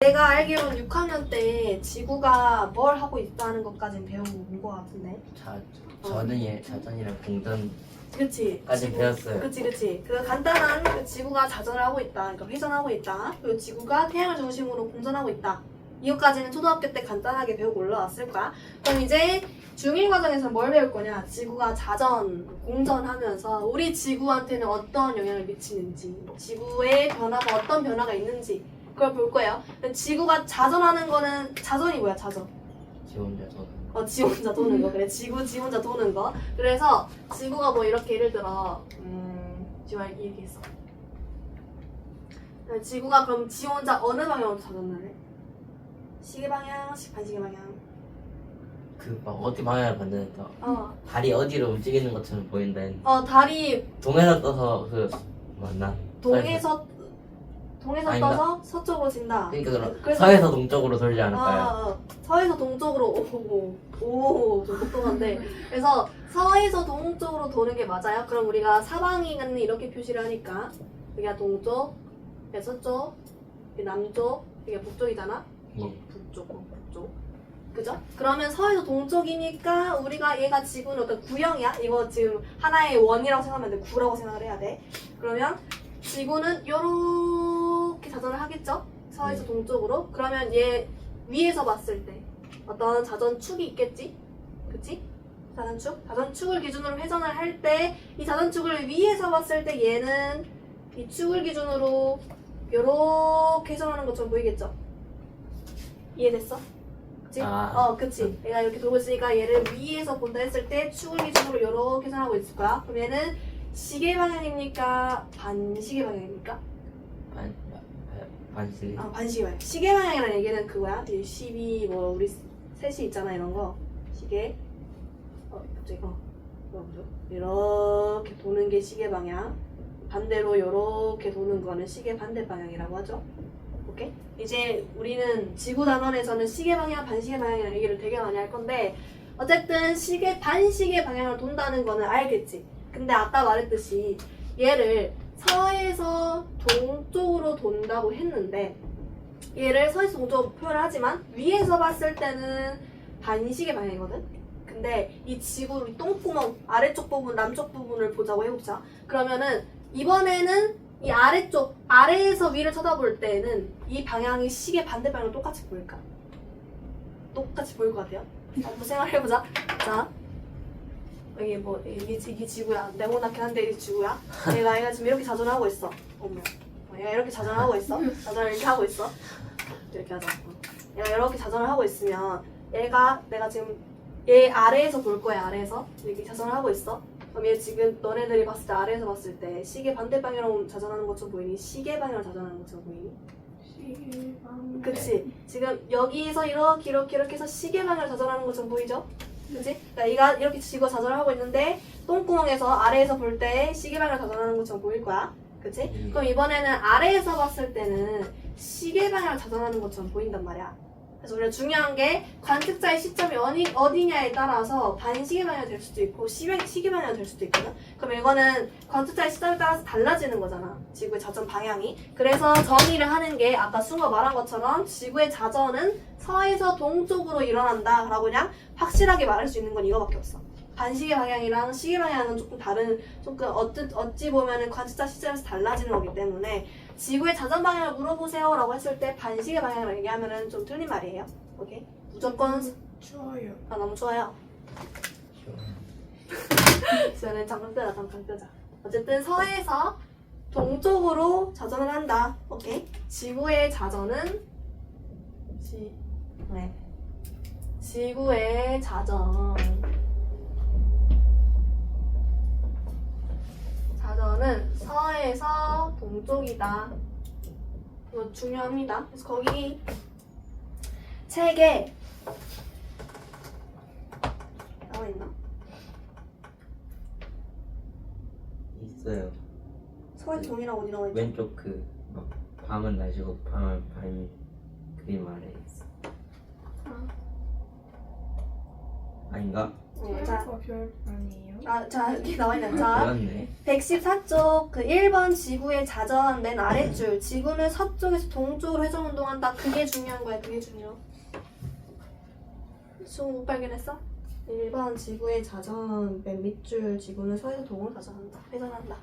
내가 알기로는 6학년 때 지구가 뭘 하고 있다는 것까지는 배운 것 같은데. 자전이랑 공전까지 그치. 배웠어요. 그치. 그 간단한 그 지구가 자전을 하고 있다. 그러니까 회전하고 있다. 그리고 지구가 태양을 중심으로 공전하고 있다. 이것까지는 초등학교 때 간단하게 배우고 올라왔을 거야. 그럼 이제 중1 과정에서 뭘 배울 거냐? 지구가 자전, 공전하면서 우리 지구한테는 어떤 영향을 미치는지, 지구의 변화가 어떤 변화가 있는지 그걸 볼 거예요. 지구가 자전하는 거는 자전이 뭐야? 자전. 지 혼자 저는 지 혼자 도는 거. 그래. 지 혼자 도는 거. 그래서 지구가 뭐 이렇게 예를 들어 지구가 이렇게 있어. 지구가 그럼 지 혼자 어느 방향으로 자전을 해? 시계 방향, 반시계 방향. 막 어디 방향을 봤는데 다리 어디로 움직이는 것처럼 보인다 했는데 다리 동에서 떠서 맞나? 동에서 아닌가? 떠서 서쪽으로 진다. 그러니까 그래서- 서에서 동쪽으로 돌지 않을까요? 서에서 동쪽으로 좀 똑똑한데. 그래서 서에서 동쪽으로 도는 게 맞아요. 그럼 우리가 사방이는 이렇게 표시를 하니까 여기가 동쪽, 여기가 서쪽, 여기가 남쪽, 여기가 북쪽이잖아. 예. 북쪽. 그죠? 그러면 서에서 동쪽이니까 우리가 얘가 지구는 어떤 구형이야? 이거 지금 하나의 원이라고 생각하면 돼. 구라고 생각을 해야 돼. 그러면 지구는 요렇게 자전을 하겠죠? 서에서 동쪽으로. 그러면 얘 위에서 봤을 때 어떤 자전축이 있겠지? 그치? 자전축을 기준으로 회전을 할 때 이 자전축을 위에서 봤을 때 얘는 이 축을 기준으로 요렇게 회전하는 것처럼 보이겠죠? 이해됐어? 그치? 그치. 내가 이렇게 돌고 있으니까 얘를 위에서 본다 했을 때 축을 기준으로 요렇게 회전하고 있을 거야. 그럼 얘는 시계 방향입니까? 반시계 방향입니까? 반시. 반시계 방향. 시계 방향이라는 얘기는 그거야. 12 뭐 우리 셋이 있잖아 이런 거. 시계. 갑자기 뭐죠? 이렇게 도는 게 시계 방향. 반대로 이렇게 도는 거는 시계 반대 방향이라고 하죠. 오케이? 이제 우리는 지구 단원에서는 시계 방향, 반시계 방향이라는 얘기를 되게 많이 할 건데 어쨌든 반시계 방향을 돈다는 거는 알겠지. 근데 아까 말했듯이 얘를 서에서 동쪽으로 돈다고 했는데 얘를 서에서 동쪽으로 표현을 하지만 위에서 봤을 때는 반시계 방향이거든. 근데 이 지구 우리 똥구멍 아래쪽 부분, 남쪽 부분을 보자고 해봅시다. 그러면은 이번에는 이 아래쪽, 아래에서 위를 쳐다볼 때는 이 방향이 시계 반대 방향으로 똑같이 보일까? 똑같이 보일 것 같아요. 한번 생각해보자. 자, 이게 지구야. 네모나게 한데 이게 지구야. 얘가 지금 이렇게 자전하고 있어. 얘가 이렇게 자전하고 있어. 자전을 이렇게 하고 있어. 이렇게 하자. 얘가 이렇게 자전을 하고 있으면 내가 지금 얘 아래에서 볼 거야. 아래에서 이렇게 자전을 하고 있어. 그럼 얘 지금 너네들이 봤을 때 아래에서 봤을 때 시계 반대 방향으로 자전하는 것처럼 보이니? 시계 방향으로 자전하는 것처럼 보이니? 시계 방향. 그치? 지금 여기서 이렇게 해서 시계 방향으로 자전하는 것처럼 보이죠? 그치? 그러니까 얘가 이렇게 지구가 자전을 하고 있는데 똥구멍에서 아래에서 볼 때 시계 방향으로 자전하는 것처럼 보일 거야. 그치? 그럼 이번에는 아래에서 봤을 때는 시계 방향으로 자전하는 것처럼 보인단 말이야. 그래서 우리가 중요한 게 관측자의 시점이 어디냐에 따라서 반시계 방향이 될 수도 있고 시계 방향이 될 수도 있거든. 그럼 이거는 관측자의 시점에 따라서 달라지는 거잖아. 지구의 자전 방향이. 그래서 정의를 하는 게 아까 순가 말한 것처럼 지구의 자전은 서에서 동쪽으로 일어난다 라고 그냥 확실하게 말할 수 있는 건 이거밖에 없어. 반시계 방향이랑 시계 방향은 조금 어찌 보면은 관측자 시점에서 달라지는 거기 때문에 지구의 자전 방향을 물어보세요 라고 했을 때 반시계 방향을 얘기하면은 좀 틀린 말이에요. 오케이? 무조건 좋아요. 너무 좋아요. 저는 잠깐 끄자. 어쨌든 서에서 동쪽으로 자전을 한다. 오케이? 지구의 자전은 지구의 자전은 서에서 동쪽이다. 이거 중요합니다. 그래서 거기 책에 나와 있나? 있어요. 서의 동이랑 어디 나와 있지? 왼쪽 막 밤은 낮이고 밤이 그림 아래 있어. 아닌가? 자, 별 아니에요? 자 여기 나와있네. 자, 그렇네. 114쪽 그 1번 지구의 자전 맨 아랫줄 지구는 서쪽에서 동쪽으로 회전 운동한다. 그게 중요한 거야. 그게 중요. 지금 못 발견했어? 1번 지구의 자전 맨 밑줄 지구는 서에서 동으로 가전한다. 회전한다.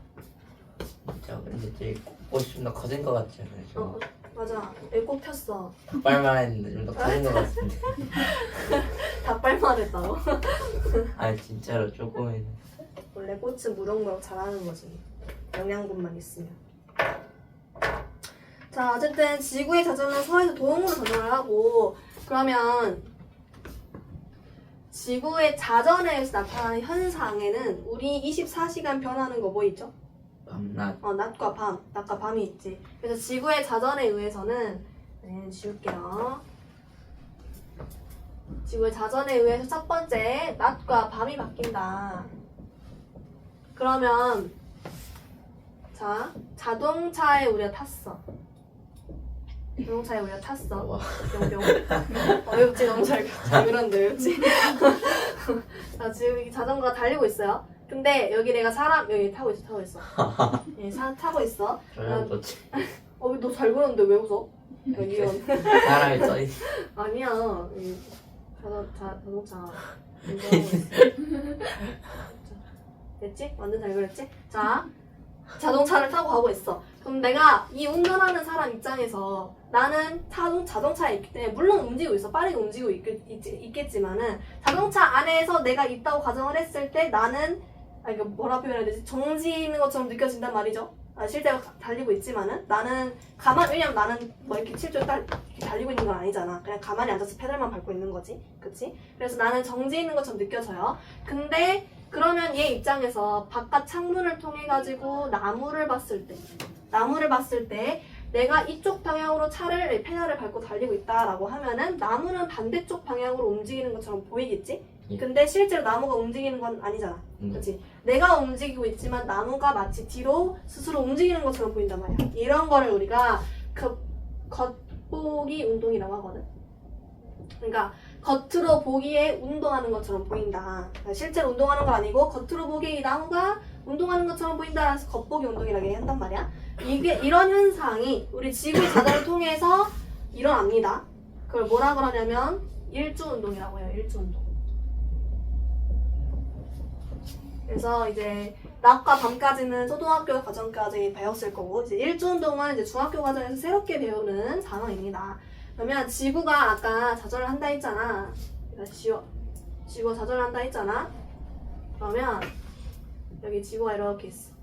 진짜 근데 되게 꽂고 싶은 거 커진 거 같지 않아요? 어, 저 맞아. 여기 꼭 폈어. 닭발만 했는데 좀 더 커진 거 같은데. 닭발만 했다고? 아 진짜로 조금 했는데. 원래 꽃은 무럭무럭 자라는 거지. 영양분만 있으면. 자, 어쨌든 지구의 자전은 서에서 동으로 자전을 하고 그러면 지구의 자전에 의해서 나타나는 현상에는 우리 24시간 변하는 거 뭐 있죠? 밤낮. 낮과 밤, 낮과 밤이 있지. 그래서 지구의 자전에 의해서는 지울게요. 지구의 자전에 의해서 첫 번째 낮과 밤이 바뀐다. 그러면 자 자동차에 우리가 탔어. 자동차에 우리가 탔어. 와. 뿅뿅. 어렵지 너무 잘 그런데 어렵지. 자 지금 이 자전거가 달리고 있어요. 근데 여기 내가 사람 여기 타고 있어. 예, 타고 있어. 저녁 좋지. 너 잘 그렸는데 왜 웃어? 여기 사람이 써있. 아니야. 이 자동차 운전하고 있어. 됐지? 완전 잘 그렸지? 자, 자동차를 타고 가고 있어. 그럼 내가 이 운전하는 사람 입장에서 나는 자동차에 있기 때문에 물론 움직이고 있어. 빠르게 움직이고 있겠지만은 자동차 안에서 내가 있다고 가정을 했을 때 나는 이거 뭐라 표현해야 되지? 정지는 것처럼 느껴진단 말이죠. 실제로 달리고 있지만은 나는 왜냐면 나는 뭐 이렇게 실제로 달리고 있는 건 아니잖아. 그냥 가만히 앉아서 페달만 밟고 있는 거지. 그치? 그래서 나는 정지 있는 것처럼 느껴져요. 근데 그러면 얘 입장에서 바깥 창문을 통해 가지고 나무를 봤을 때 내가 이쪽 방향으로 페달을 밟고 달리고 있다라고 하면은 나무는 반대쪽 방향으로 움직이는 것처럼 보이겠지? 예. 근데 실제로 나무가 움직이는 건 아니잖아. 그치? 내가 움직이고 있지만 나무가 마치 뒤로 스스로 움직이는 것처럼 보인단 말이야. 이런 거를 우리가 겉보기 운동이라고 하거든. 그러니까 겉으로 보기에 운동하는 것처럼 보인다. 실제로 운동하는 건 아니고 겉으로 보기에 이 나무가 운동하는 것처럼 보인다라서 해서 겉보기 운동이라고 한단 말이야. 이런 현상이 우리 지구의 자전을 통해서 일어납니다. 그걸 뭐라 그러냐면 일주 운동이라고 해요. 일주 운동. 그래서 이제 낮과 밤까지는 초등학교 과정까지 배웠을 거고 이제 일주 운동은 이제 중학교 과정에서 새롭게 배우는 단어입니다. 그러면 지구가 아까 자전을 한다 했잖아. 지구가 자전을 한다 했잖아. 그러면 여기 지구가 이렇게 있어.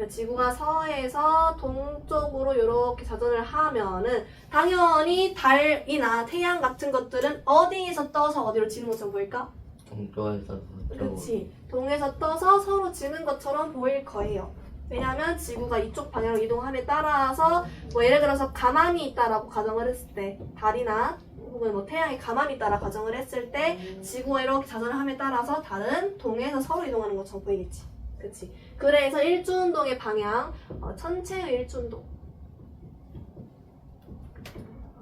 지구가 서에서 동쪽으로 이렇게 자전을 하면은 당연히 달이나 태양 같은 것들은 어디에서 떠서 어디로 지는 것처럼 보일까? 동쪽에서 그렇지. 동에서 떠서 서로 지는 것처럼 보일 거예요. 왜냐면 지구가 이쪽 방향으로 이동함에 따라서 뭐 예를 들어서 가만히 있다라고 가정을 했을 때 달이나 혹은 뭐 태양이 가만히 있다라 가정을 했을 때 지구가 이렇게 자전을 함에 따라서 달은 동에서 서로 이동하는 것처럼 보이겠지. 그치? 그래서 일주운동의 방향, 천체의 일주운동.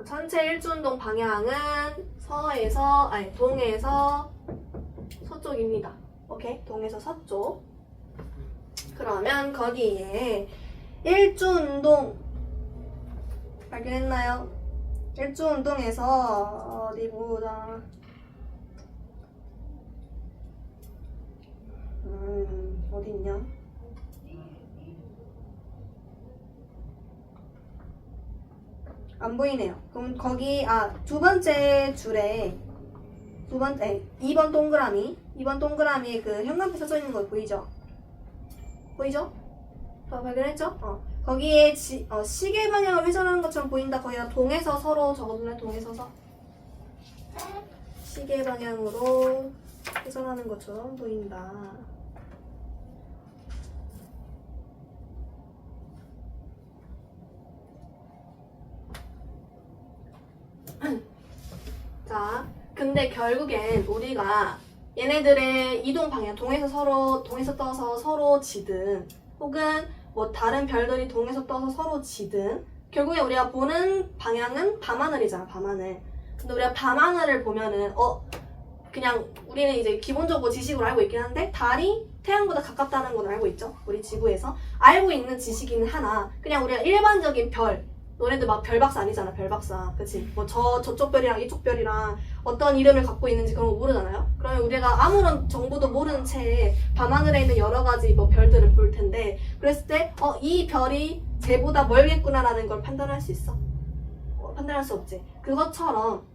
천체 일주운동 방향은 동에서 서쪽입니다. 오케이? 동에서 서쪽. 그러면 거기에 일주운동 발견했나요? 일주운동에서 어디 보자. 어디 있냐? 안 보이네요. 그럼 거기 두 번째 줄에 2번 동그라미에 그 형광펜 써져 있는 거 보이죠? 보이죠? 발견했죠? 거기에 시계 방향을 회전하는 것처럼 보인다. 거기다 동에서 서로 적어두네. 동에서 시계 방향으로 회전하는 것처럼 보인다. 자, 근데 결국엔 우리가 얘네들의 이동 방향, 동에서 떠서 서로 지든, 혹은 뭐 다른 별들이 동에서 떠서 서로 지든, 결국에 우리가 보는 방향은 밤하늘이잖아, 밤하늘. 근데 우리가 밤하늘을 보면은, 그냥 우리는 이제 기본적으로 지식으로 알고 있긴 한데 달이 태양보다 가깝다는 건 알고 있죠. 우리 지구에서 알고 있는 지식이는 하나. 그냥 우리가 일반적인 별, 너네들 막 별박사 아니잖아, 별박사. 그치? 뭐 저쪽 별이랑 이쪽 별이랑 어떤 이름을 갖고 있는지 그런 거 모르잖아요. 그러면 우리가 아무런 정보도 모르는 채 밤하늘에 있는 여러 가지 뭐 별들을 볼 텐데, 그랬을 때 이 별이 쟤보다 멀겠구나라는 걸 판단할 수 있어? 판단할 수 없지. 그것처럼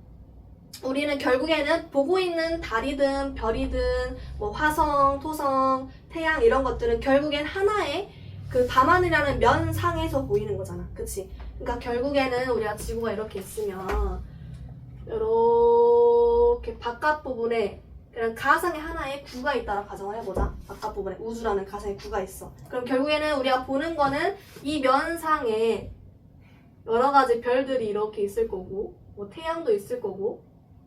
우리는 결국에는 보고 있는 달이든 별이든 뭐 화성, 토성, 태양 이런 것들은 결국엔 하나의 그 밤하늘이라는 면상에서 보이는 거잖아. 그치? 그러니까 결국에는 우리가 지구가 이렇게 있으면 이렇게 바깥 부분에 그냥 가상의 하나의 구가 있다라 가정을 해보자. 바깥 부분에 우주라는 가상의 구가 있어. 그럼 결국에는 우리가 보는 거는 이 면상에 여러 가지 별들이 이렇게 있을 거고, 뭐 태양도 있을 거고,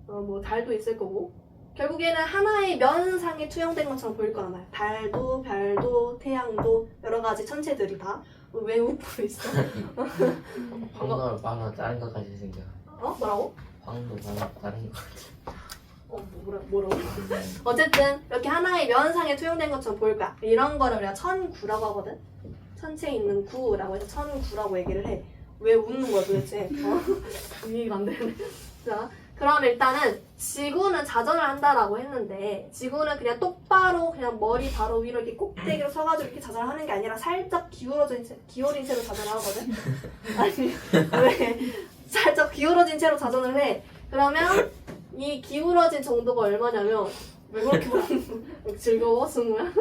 뭐 달도 있을 거고, 결국에는 하나의 면상에 투영된 것처럼 보일 거란 말이야. 달도, 별도, 태양도 여러 가지 천체들이 다. 왜 웃고 있어? 황도를 하나 다른 것까지 생겨. 뭐라고? 황도 하나 다른 것. 뭐라고? 어쨌든 이렇게 하나의 면상에 투영된 것처럼 보일 거야. 이런 거를 우리가 천구라고 하거든. 천체에 있는 구라고 해서 천구라고 얘기를 해. 왜 웃는 거야 도대체? 이해가 안 되네. 자, 그럼 일단은 지구는 자전을 한다라고 했는데, 지구는 그냥 똑바로 그냥 머리 바로 위로 이렇게 꼭대기로 서가지고 이렇게 자전을 하는 게 아니라 살짝 기울어진 채로 자전을 하거든. 아니 왜? 살짝 기울어진 채로 자전을 해. 그러면 이 기울어진 정도가 얼마냐면, 왜 그렇게 즐거워 승우야?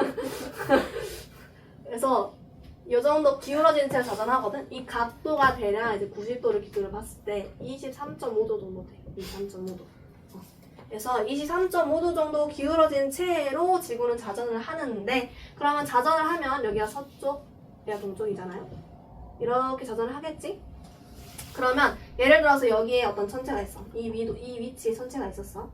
그래서 이 정도 기울어진 채로 자전하거든. 이 각도가 대략 이제 90도를 기준으로 봤을 때 23.5도 정도 돼. 23.5도. 그래서 23.5도 정도 기울어진 채로 지구는 자전을 하는데, 그러면 자전을 하면 여기가 서쪽, 여기가 동쪽이잖아요. 이렇게 자전을 하겠지? 그러면 예를 들어서 여기에 어떤 천체가 있어. 이 위치에 천체가 있었어.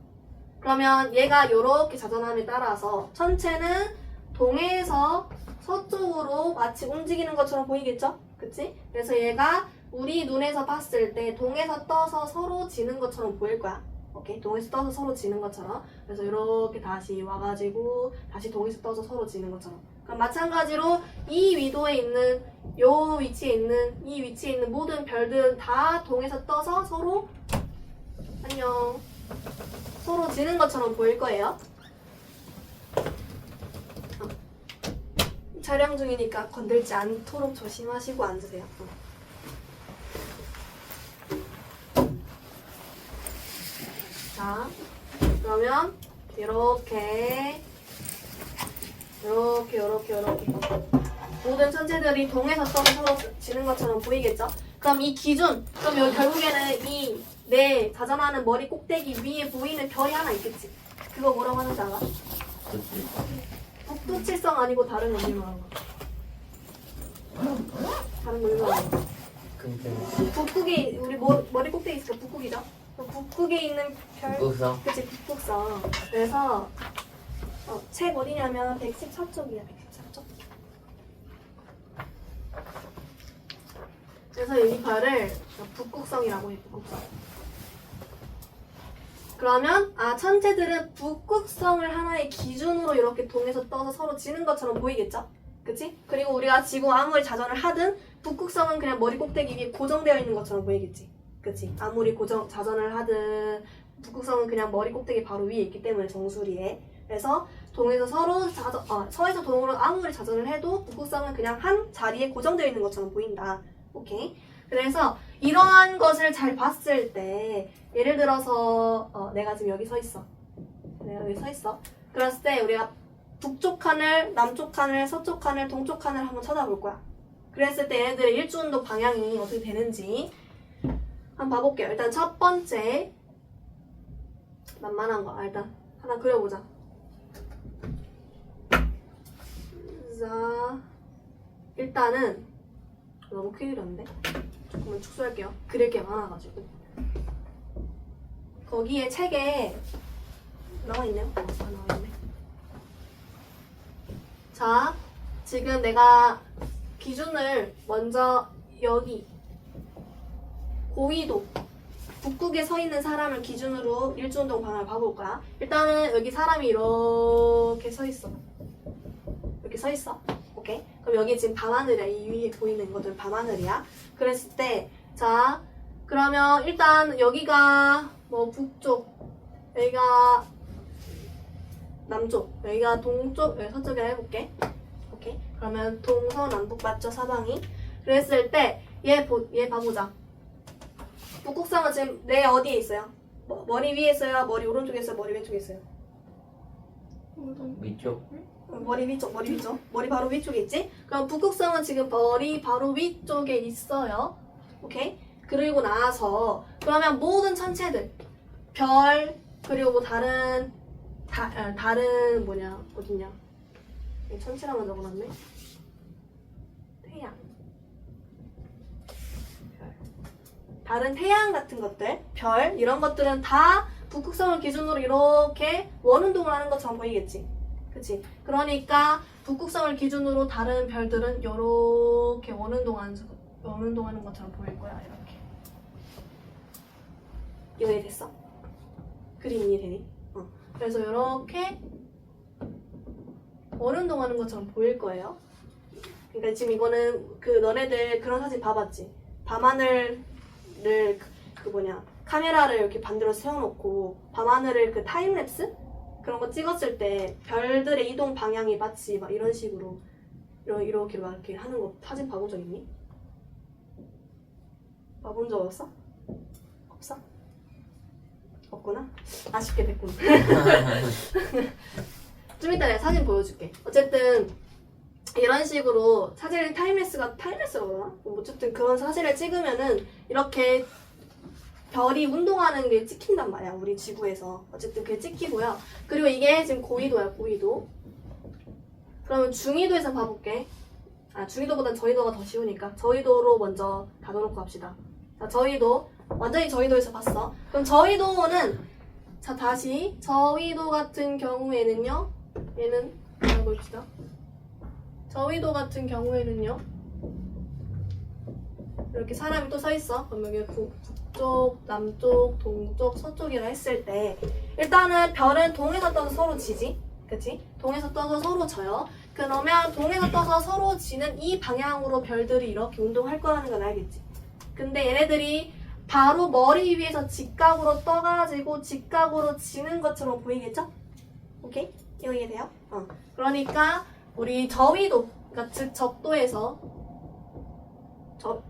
그러면 얘가 이렇게 자전함에 따라서 천체는 동에서 서쪽으로 마치 움직이는 것처럼 보이겠죠? 그치? 그래서 얘가 우리 눈에서 봤을 때 동에서 떠서 서로 지는 것처럼 보일 거야. 오케이? 동에서 떠서 서로 지는 것처럼. 그래서 이렇게 다시 와가지고 다시 동에서 떠서 서로 지는 것처럼. 그럼 마찬가지로 이 위도에 있는 이 위치에 있는 모든 별들은 다 동에서 떠서 서로 안녕 서로 지는 것처럼 보일 거예요. 촬영 중이니까 건들지 않도록 조심하시고 앉으세요. 자, 그러면 이렇게 모든 천체들이 동에서 떠서 서로 지는 것처럼 보이겠죠? 그럼 이 기준, 그럼 여기 결국에는 이 내 자전하는 머리 꼭대기 위에 보이는 별이 하나 있겠지? 그거 뭐라고 하는지 알아? 북두칠성 아니고 다른 거 말하는 거. 다른 거 말하는 거. 북극이 우리 머리 꼭대기 있으니까 북극이죠? 북극에 있는 별. 북극성? 그치, 북극성. 그래서 책 어디냐면 114쪽이야. 114쪽. 그래서 이 별을 북극성이라고 해. 북극성. 그러면 천체들은 북극성을 하나의 기준으로 이렇게 동에서 떠서 서로 지는 것처럼 보이겠죠? 그치? 그리고 우리가 지구 아무리 자전을 하든 북극성은 그냥 머리 꼭대기 위에 고정되어 있는 것처럼 보이겠지? 그치? 아무리 자전을 하든 북극성은 그냥 머리 꼭대기 바로 위에 있기 때문에 정수리에. 그래서 동에서 서에서 동으로 아무리 자전을 해도 북극성은 그냥 한 자리에 고정되어 있는 것처럼 보인다. 오케이? 그래서 이러한 것을 잘 봤을 때, 예를 들어서 내가 지금 여기 서 있어. 내가 여기 서 있어. 그랬을 때 우리가 북쪽 하늘, 남쪽 하늘, 서쪽 하늘, 동쪽 하늘 한번 쳐다볼 거야. 그랬을 때 얘네들의 일주운동 방향이 어떻게 되는지 한번 봐볼게요. 일단 첫 번째 만만한 거 일단 하나 그려보자. 자, 일단은 너무 크게 그렸는데? 조금만 축소할게요. 그릴 게 많아가지고. 거기에 책에 나와있네요. 나와있네. 자, 지금 내가 기준을 먼저 여기 고위도 북극에 서 있는 사람을 기준으로 일주운동 방향을 봐볼 거야. 일단은 여기 사람이 이렇게 서 있어. 이렇게 서 있어. 오케이? 그럼 여기 지금 밤하늘이야. 이 위에 보이는 것들 밤하늘이야. 그랬을 때, 자, 그러면 일단 여기가 뭐 북쪽, 여기가 남쪽, 여기가 동쪽, 여기 서쪽이라 해볼게. 오케이? 그러면 동서남북 맞죠? 사방이? 그랬을 때, 얘 봐보자. 북극성은 지금 내 어디에 있어요? 머리 위에 있어요? 머리 오른쪽에 있어요? 머리 왼쪽에 있어요? 위쪽. 머리 위쪽, 머리 위쪽. 머리 바로 위쪽에 있지? 그럼 북극성은 지금 머리 바로 위쪽에 있어요. 오케이? 그리고 나서 그러면 모든 천체들 별 그리고 뭐 다른 뭐냐 어딨냐 천체라만 적어놨네. 태양 다른 태양 같은 것들 별 이런 것들은 다 북극성을 기준으로 이렇게 원운동을 하는 것처럼 보이겠지. 그치? 그러니까 북극성을 기준으로 다른 별들은 이렇게 원운동하는 것처럼 보일 거야. 이렇게. 이해됐어? 그림 이해되니? 그래서 이렇게 원운동하는 것처럼 보일 거예요. 그러니까 지금 이거는 그 너네들 그런 사진 봐봤지? 밤하늘을 카메라를 이렇게 반대로 세워놓고 밤하늘을 그 타임랩스? 그런 거 찍었을 때 별들의 이동 방향이 마치 막 이런 식으로 이렇게 막 이렇게 하는 거 사진 봐본 적 있니? 봐본 적 없어? 없어? 없구나? 아쉽게 됐군. 좀 이따 내가 사진 보여줄게. 어쨌든 이런 식으로 사진을 타임랩스라고 그러나? 어쨌든 그런 사진을 찍으면은 이렇게 별이 운동하는 게 찍힌단 말이야. 우리 지구에서. 어쨌든 그게 찍히고요. 그리고 이게 지금 고緯도야. 고緯도. 그러면 중緯도에서 봐볼게. 중緯도보단 저緯도가 더 쉬우니까 저緯도로 먼저 다뤄놓고 합시다. 자, 저緯도. 완전히 저緯도에서 봤어. 그럼 저緯도는 자 다시 저緯도 같은 경우에는요. 얘는 봅시다. 저緯도 같은 경우에는요. 이렇게 사람이 또 서 있어. 그럼 여기 북쪽, 남쪽, 동쪽, 서쪽이라 했을 때 일단은 별은 동에서 떠서 서로 지지. 그치? 동에서 떠서 서로 져요. 그러면 동에서 떠서 서로 지는 이 방향으로 별들이 이렇게 운동할 거라는 건 알겠지? 근데 얘네들이 바로 머리 위에서 직각으로 떠가지고 직각으로 지는 것처럼 보이겠죠? 오케이? 이거 이해돼요? 그러니까 우리 저緯도, 그러니까 즉 적도에서 저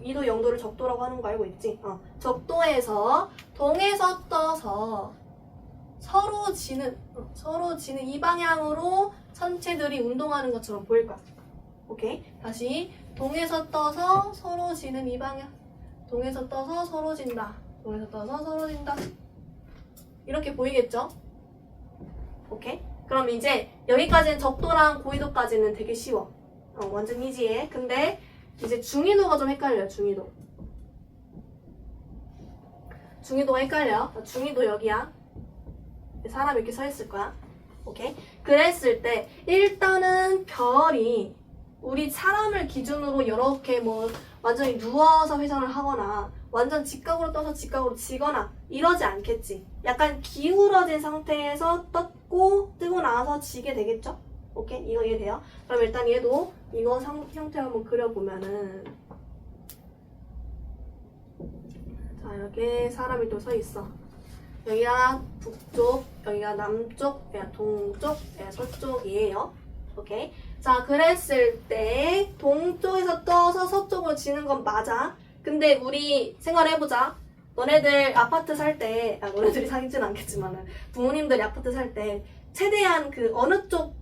緯도 0도를 적도라고 하는 거 알고 있지? 적도에서 동에서 떠서 서로 지는 이 방향으로 천체들이 운동하는 것처럼 보일 거야. 오케이? 다시 동에서 떠서 서로 지는 이 방향. 동에서 떠서 서로 진다. 동에서 떠서 서로 진다. 이렇게 보이겠죠? 오케이? 그럼 이제 여기까지는 적도랑 고緯도까지는 되게 쉬워. 완전 이지해. 근데 이제 중緯도가 좀 헷갈려요. 중緯도가 헷갈려. 중緯도 여기야. 사람이 이렇게 서 있을 거야. 오케이? 그랬을 때 일단은 별이 우리 사람을 기준으로 이렇게 뭐 완전히 누워서 회전을 하거나 완전 직각으로 떠서 직각으로 지거나 이러지 않겠지. 약간 기울어진 상태에서 뜨고 나서 지게 되겠죠? 오케이? 이거 이해돼요? 그럼 일단 얘도 이거 형태 한번 그려보면은 자 이렇게 사람이 또 서 있어. 여기가 북쪽, 여기가 남쪽, 여기가 동쪽, 여기가 서쪽이에요. 오케이? 자, 그랬을 때 동쪽에서 떠서 서쪽으로 지는 건 맞아. 근데 우리 생각해보자. 너네들 아파트 살 때, 너네들이 사귀지는 않겠지만은 부모님들이 아파트 살 때 최대한 그 어느 쪽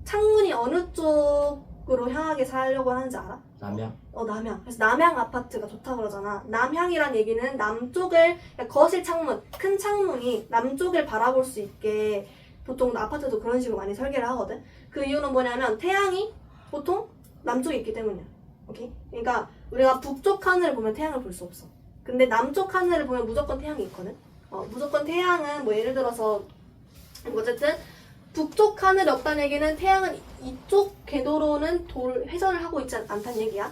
창문이 어느 쪽으로 향하게 살려고 하는지 알아? 남양. 남양. 그래서 남양 아파트가 좋다고 그러잖아. 남향이란 얘기는 남쪽을, 그러니까 거실 창문, 큰 창문이 남쪽을 바라볼 수 있게 보통 아파트도 그런 식으로 많이 설계를 하거든. 그 이유는 뭐냐면 태양이 보통 남쪽에 있기 때문이야. 오케이? 그러니까 우리가 북쪽 하늘을 보면 태양을 볼 수 없어. 근데 남쪽 하늘을 보면 무조건 태양이 있거든. 무조건 태양은 뭐 예를 들어서 어쨌든 북쪽 하늘이 없다는 얘기는 태양은 이쪽 궤도로는 회전을 하고 있지 않다는 얘기야.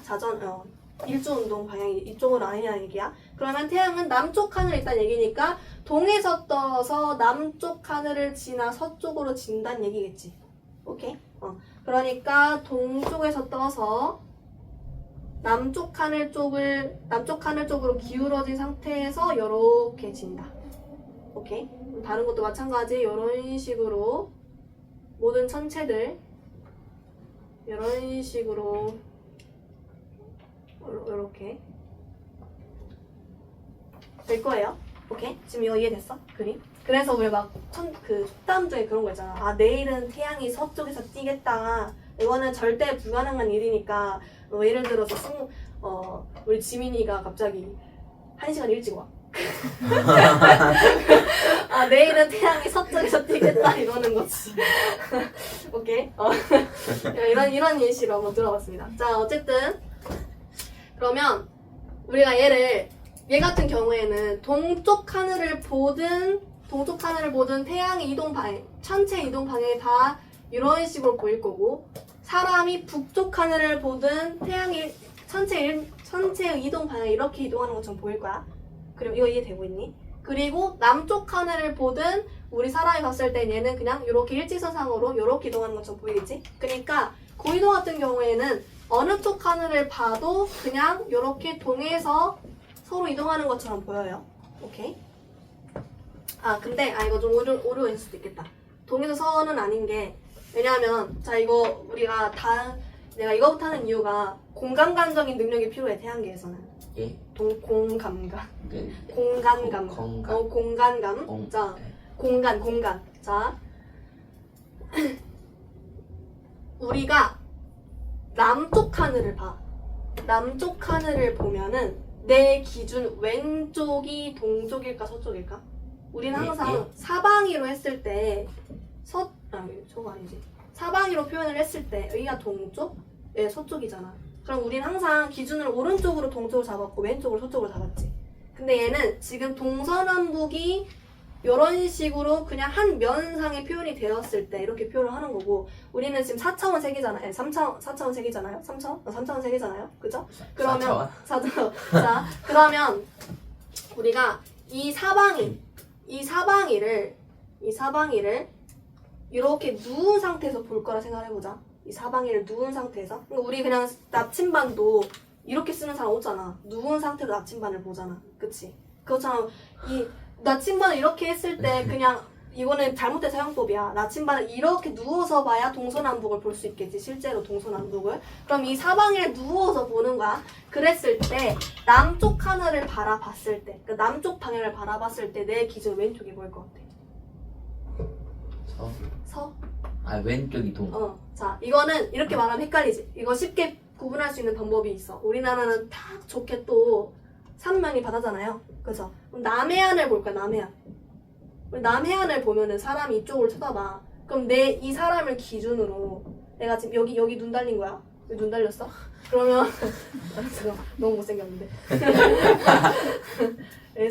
일조운동 방향이 이쪽은 아니냐는 얘기야. 그러면 태양은 남쪽 하늘 일단 얘기니까 동에서 떠서 남쪽 하늘을 지나 서쪽으로 진다는 얘기겠지. 오케이? 그러니까 동쪽에서 떠서 남쪽 하늘 쪽으로 기울어진 상태에서 이렇게 진다. 오케이? 다른 것도 마찬가지. 이런 식으로 모든 천체들 이런 식으로 이렇게 될 거예요. 오케이? 지금 이거 이해됐어? 그림? 그래서 우리 막 속담 중에 그런 거 있잖아. 아, 내일은 태양이 서쪽에서 띄겠다. 이거는 절대 불가능한 일이니까 예를 들어서 우리 지민이가 갑자기 1시간 일찍 와. 아, 내일은 태양이 서쪽에서 띄겠다 이러는 거지. 오케이? 이런 예시로 한번 들어봤습니다. 자, 어쨌든 그러면 우리가 얘 같은 경우에는 동쪽 하늘을 보든 태양의 이동 방향, 천체 이동 방향이 다 이런 식으로 보일 거고, 사람이 북쪽 하늘을 보든 태양이 천체의 이동 방향이 이렇게 이동하는 것처럼 보일 거야. 그럼 이거 이해되고 있니? 그리고 남쪽 하늘을 보든 우리 사람이 봤을 때 얘는 그냥 이렇게 일직선상으로 이렇게 이동하는 것처럼 보이겠지? 그러니까 고이도 같은 경우에는 어느 쪽 하늘을 봐도 그냥 이렇게 동에서 서로 이동하는 것처럼 보여요. 오케이? 근데 이거 좀 오류가 있을 수도 있겠다. 동에서 서는 아닌 게, 왜냐하면 자 이거 내가 이거부터 하는 이유가 공간감적인 능력이 필요해. 태양계에서는 예? 공감감. 네. 공간감. 공간. 공간감. 자, 공간. 자, 우리가 남쪽 하늘을 봐. 남쪽 하늘을 보면은 내 기준 왼쪽이 동쪽일까 서쪽일까? 우리는 항상 사방위로 했을 때 저거 아니지. 사방위로 표현을 했을 때 여기가 동쪽, 서쪽이잖아. 그럼 우리는 항상 기준을 오른쪽으로 동쪽을 잡았고 왼쪽으로 서쪽으로 잡았지. 근데 얘는 지금 동서남북이 이런 식으로 그냥 한 면상의 표현이 되었을 때 이렇게 표현을 하는 거고, 우리는 지금 4차원 색이잖아요. 4차원 색이잖아요. 3차원 색이잖아요. 그죠? 그러면 4차원. 자, 그러면 우리가 이 사방이를 이렇게 누운 상태에서 볼 거라 생각해보자. 이 사방이를 누운 상태에서. 그러니까 우리 그냥 나침반도 이렇게 쓰는 사람 없잖아. 누운 상태로 나침반을 보잖아. 그치? 그렇잖아. 이 나침반을 이렇게 했을 때 그냥 이거는 잘못된 사용법이야. 나침반을 이렇게 누워서 봐야 동서남북을 볼 수 있겠지. 실제로 동서남북을. 그럼 이 사방을 누워서 보는 거야. 그랬을 때 남쪽 하늘을 바라봤을 때, 그러니까 남쪽 방향을 바라봤을 때 내 기준 왼쪽이 보일 것 같아. 서? 왼쪽이 동. 자, 이거는 이렇게 말하면 헷갈리지. 이거 쉽게 구분할 수 있는 방법이 있어. 우리나라는 딱 좋게 또 삼면이 바다잖아요. 그죠? 그럼 남해안을 볼까, 남해안. 남해안을 보면은 사람이 이쪽으로 쳐다봐. 그럼 이 사람을 기준으로 내가 지금 여기 눈 달린 거야. 여기 눈 달렸어? 그러면 지금 너무 못생겼는데.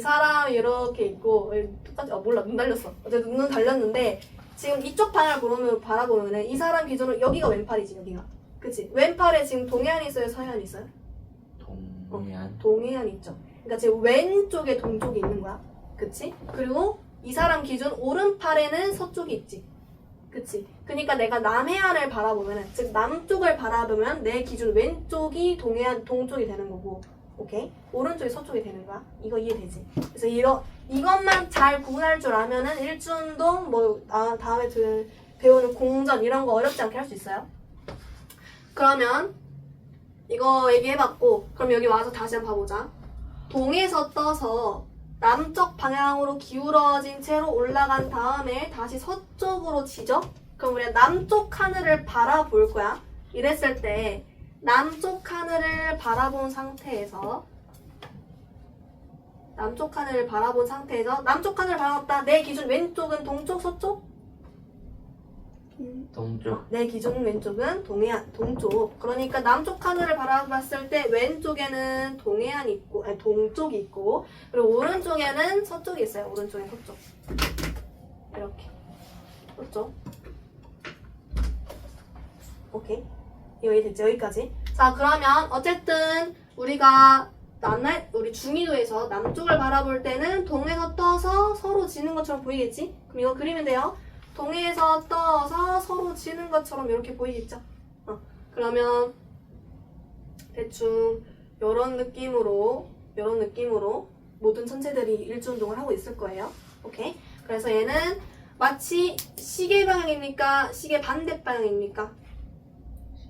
사람이 이렇게 있고 똑같이 몰라, 눈 달렸어. 어쨌든 눈 달렸는데 지금 이쪽 방향을 바라보면은 이 사람 기준으로 여기가 왼팔이지, 여기가. 그치? 왼팔에 지금 동해안이 있어요, 서해안이 있어요? 동해안. 동해안이 있죠. 그러니까 지금 왼쪽에 동쪽이 있는 거야. 그치? 그리고 이 사람 기준 오른팔에는 서쪽이 있지. 그치? 그러니까 내가 남해안을 바라보면은, 즉 남쪽을 바라보면 내 기준 왼쪽이 동쪽이 되는 거고, 오케이? 오른쪽이 서쪽이 되는 거야. 이거 이해되지? 그래서 이것만 잘 구분할 줄 알면은 일주운동, 다음에 배우는 공전 이런 거 어렵지 않게 할 수 있어요. 그러면 이거 얘기해봤고, 그럼 여기 와서 다시 한번 봐보자. 동에서 떠서 남쪽 방향으로 기울어진 채로 올라간 다음에 다시 서쪽으로 지죠? 그럼 우리가 남쪽 하늘을 바라볼 거야. 이랬을 때 남쪽 하늘을 바라본 상태에서 남쪽 하늘을 바라봤다. 내 기준 왼쪽은 동쪽, 서쪽? 동쪽. 내 기준 왼쪽은 동쪽. 그러니까 남쪽 하늘을 바라봤을 때 왼쪽에는 동해안이 있고, 동쪽이 있고, 그리고 오른쪽에는 서쪽이 있어요. 오른쪽엔 서쪽. 이렇게. 서쪽. 오케이. 이거 이해됐지? 여기까지. 자, 그러면 어쨌든 우리가 우리 중위도에서 남쪽을 바라볼 때는 동에서 떠서 서로 지는 것처럼 보이겠지? 그럼 이거 그리면 돼요. 동에서 떠서 서로 지는 것처럼 이렇게 보이겠죠? 그러면 대충 이런 느낌으로 모든 천체들이 일주운동을 하고 있을 거예요. 오케이? 그래서 얘는 마치 시계 방향입니까? 시계 반대 방향입니까?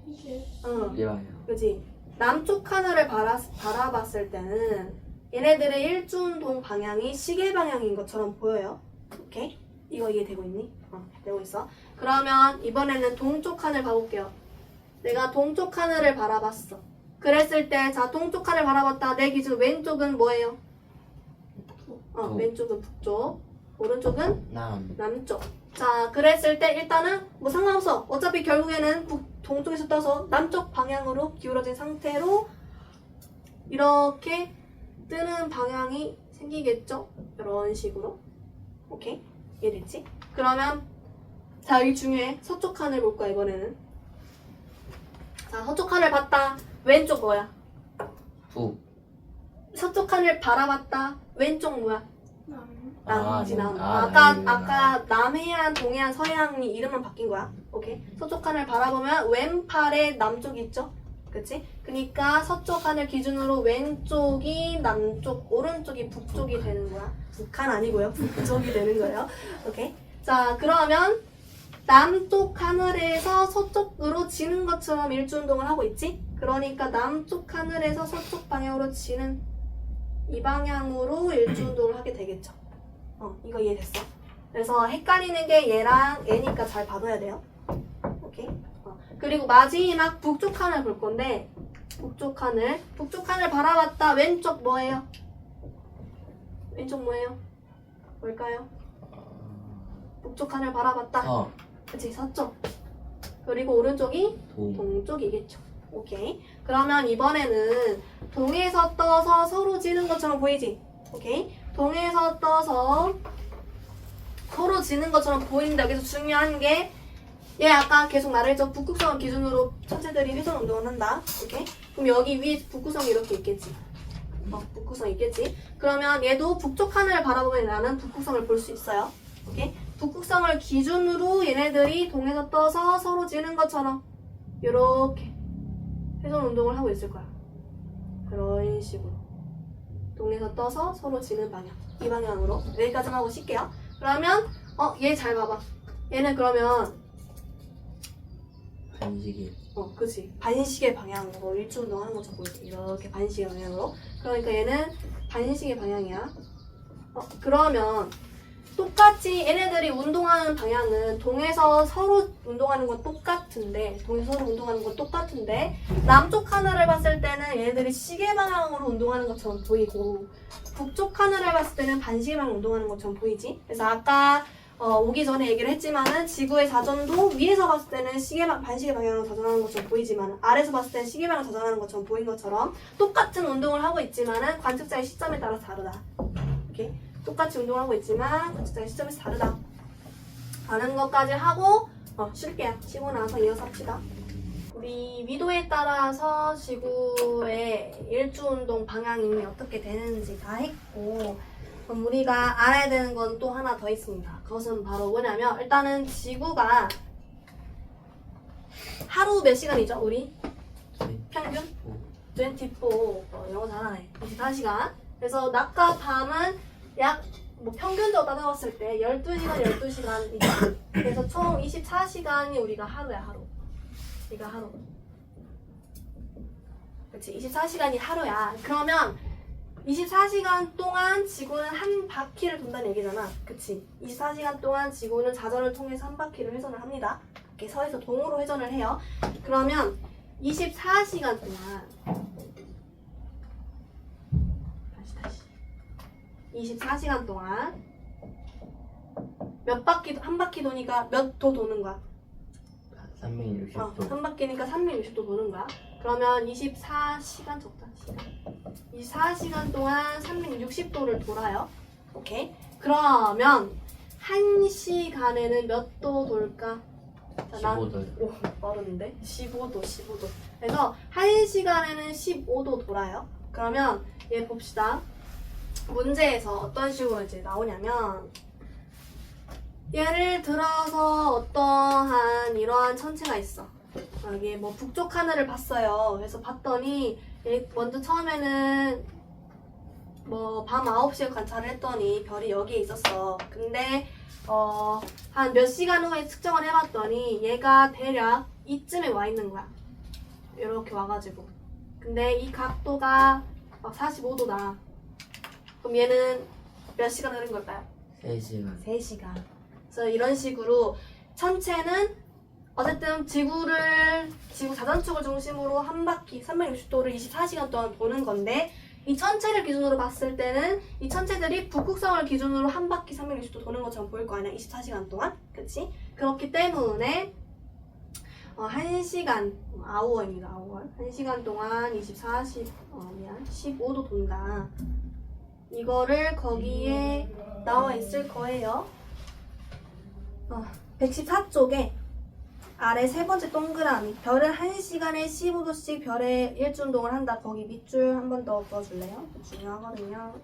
시계. 일방이요. 그지? 남쪽 하늘을 바라봤을 때는 얘네들의 일주운동 방향이 시계 방향인 것처럼 보여요. 오케이? 이거 이해되고 있니? 되고 있어. 그러면 이번에는 동쪽 하늘 봐볼게요. 내가 동쪽 하늘을 바라봤어. 그랬을 때, 자, 동쪽 하늘 바라봤다. 내 기준 왼쪽은 뭐예요? 왼쪽은 북쪽, 오른쪽은 남쪽. 자, 그랬을 때 일단은 뭐 상관없어. 어차피 결국에는 동쪽에서 떠서 남쪽 방향으로 기울어진 상태로 이렇게 뜨는 방향이 생기겠죠? 이런 식으로. 오케이? 이해됐지? 그러면 자, 여기 중요해. 서쪽 하늘 볼 거야, 이번에는. 자, 서쪽 하늘 봤다. 왼쪽 뭐야? 북. 서쪽 하늘 바라봤다. 왼쪽 뭐야? 남이지, 남. 남이구나. 아까 남해안, 동해안, 서해안이 이름만 바뀐 거야. 오케이? 서쪽 하늘 바라보면 왼팔에 남쪽이 있죠? 그치? 그니까 서쪽 하늘 기준으로 왼쪽이 남쪽, 오른쪽이 북쪽이 되는 거야. 북한 아니고요. 북쪽이 되는 거예요. 오케이? 자, 그러면 남쪽 하늘에서 서쪽으로 지는 것처럼 일주운동을 하고 있지? 그러니까 남쪽 하늘에서 서쪽 방향으로 지는 이 방향으로 일주운동을 하게 되겠죠. 이거 이해됐어? 그래서 헷갈리는 게 얘랑 얘니까 잘 봐둬야 돼요. 오케이? 그리고 마지막 북쪽 하늘 볼 건데 북쪽 하늘 바라봤다. 왼쪽 뭐예요? 왼쪽 뭐예요? 뭘까요? 북쪽 하늘 바라봤다. 그치, 서쪽. 그리고 오른쪽이 동쪽이겠죠. 오케이. 그러면 이번에는 동에서 떠서 서로 지는 것처럼 보이지? 오케이. 동에서 떠서 서로 지는 것처럼 보이는데 여기서 중요한 게 얘 아까 계속 말했죠. 북극성을 기준으로 천체들이 회전 운동을 한다. 오케이. 그럼 여기 위에 북극성이 이렇게 있겠지. 북극성 있겠지. 그러면 얘도 북쪽 하늘을 바라보면 나는 북극성을 볼 수 있어요. 오케이. 북극성을 기준으로 얘네들이 동에서 떠서 서로 지는 것처럼 이렇게 회전 운동을 하고 있을 거야. 그런 식으로 동에서 떠서 서로 지는 방향, 이 방향으로. 여기까지만 하고 쉴게요. 그러면 얘 잘 봐봐. 얘는 그러면 반시계. 그치. 반시계 방향으로 일주운동 하는 것처럼 보이지. 이렇게 반시계 방향으로. 그러니까 얘는 반시계 방향이야. 그러면 똑같이 얘네들이 운동하는 방향은 동에서 서로 운동하는 건 똑같은데 남쪽 하늘을 봤을 때는 얘네들이 시계 방향으로 운동하는 것처럼 보이고 북쪽 하늘을 봤을 때는 반시계 방향으로 운동하는 것처럼 보이지. 그래서 아까 오기 전에 얘기를 했지만은 지구의 자전도 위에서 봤을 때는 반시계 방향으로 자전하는 것처럼 보이지만 아래에서 봤을 때는 시계 방향으로 자전하는 것처럼 보인 것처럼 똑같은 운동을 하고 있지만은 관측자의 시점에 따라서 다르다. 오케이? 똑같이 운동하고 있지만 관측자의 시점에서 다르다. 다른 것까지 하고 쉴게요. 쉬고 나서 이어서 합시다. 우리 위도에 따라서 지구의 일주운동 방향이 어떻게 되는지 다 했고 그럼 우리가 알아야 되는 건 또 하나 더 있습니다. 그것은 바로 뭐냐면 일단은 지구가 하루 몇 시간이죠? 우리? 평균? 24. 영어 잘하네. 24시간. 그래서 낮과 밤은 약 평균적으로 따져봤을 때 12시간, 12시간이죠. 그래서 총 24시간이 우리가 하루야, 하루. 우리가 하루. 그치, 24시간이 하루야. 그러면 24시간 동안 지구는 한 바퀴를 돈다는 얘기잖아. 그치? 24시간 동안 지구는 자전을 통해서 한 바퀴를 회전을 합니다. 이렇게 서에서 동으로 회전을 해요. 그러면 24시간 동안 24시간 동안 한 바퀴 도니까 몇 도 도는 거야? 360도. 한 바퀴니까 360도 도는 거야. 그러면 24시간 적다. 24시간 동안 360도를 돌아요. 오케이. 그러면 1시간에는 몇 도 돌까? 자, 15도요. 오, 빠른데? 15도, 15도. 그래서 1시간에는 15도 돌아요. 그러면 얘 봅시다. 문제에서 어떤 식으로 이제 나오냐면 예를 들어서 어떠한 이러한 천체가 있어. 여기 뭐 북쪽 하늘을 봤어요. 그래서 봤더니 얘 먼저 처음에는 뭐 밤 9시에 관찰을 했더니 별이 여기에 있었어. 근데 한 몇 시간 후에 측정을 해봤더니 얘가 대략 이쯤에 와 있는 거야. 이렇게 와가지고. 근데 이 각도가 막 45도다. 그럼 얘는 몇 시간 흐른 걸까요? 3시간. 3시간. 그래서 이런 식으로 천체는 어쨌든 지구 자전축을 중심으로 한 바퀴 360도를 24시간 동안 도는 건데 이 천체를 기준으로 봤을 때는 이 천체들이 북극성을 기준으로 한 바퀴 360도 도는 것처럼 보일 거 아니야 24시간 동안. 그치? 그렇기 때문에 1시간 아워입니다. 아워. 1시간 동안 15도 돈다. 이거를 거기에 나와 있을 거예요. 114쪽에 아래 세 번째 동그라미 별은 1시간에 15도씩 별의 일주운동을 한다. 거기 밑줄 한 번 더 그어줄래요? 중요하거든요.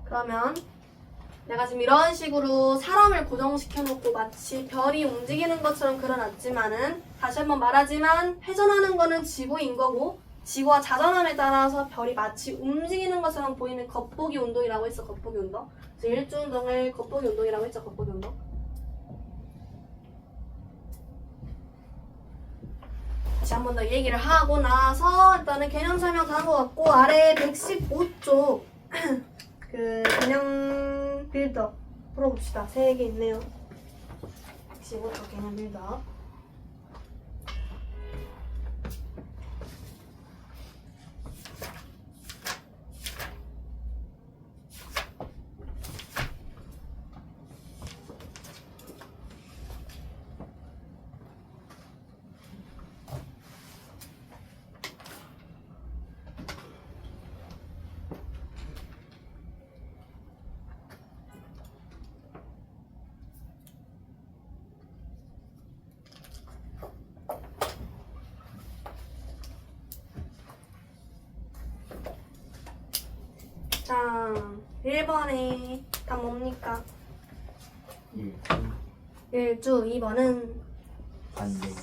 그러면 내가 지금 이런 식으로 사람을 고정시켜놓고 마치 별이 움직이는 것처럼 그려놨지만은 다시 한번 말하지만 회전하는 거는 지구인 거고 지구와 자전함에 따라서 별이 마치 움직이는 것처럼 보이는 겉보기 운동이라고 했어. 겉보기 운동. 그래서 일주운동을 겉보기 운동이라고 했죠. 겉보기 운동. 다시 한 번 더 얘기를 하고 나서 일단은 개념 설명 다 한 것 같고 아래 115쪽 그 개념 빌드업 풀어봅시다. 3개 있네요. 115쪽 개념 빌드업. 자, 1번에 답 뭡니까? 1주 2번은 반대기.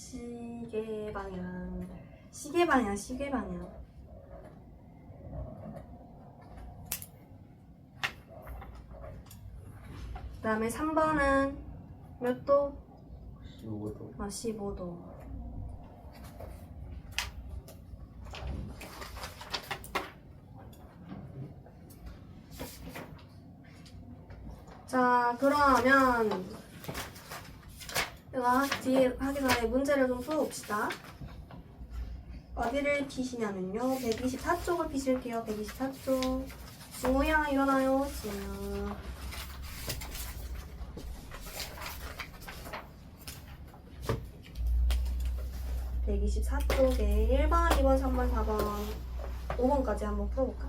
시계 방향. 시계 방향, 시계 방향. 그 다음에 3번은 몇 도? 15도. 15도. 자, 그러면 내가 뒤에 하기 전에 문제를 좀 풀어봅시다. 어디를 피시냐면요. 124쪽을 피실게요. 124쪽. 진우야, 일어나요. 진우. (124쪽에) 1번, 2번, 3번, 4번, 5번까지 한번 풀어볼까?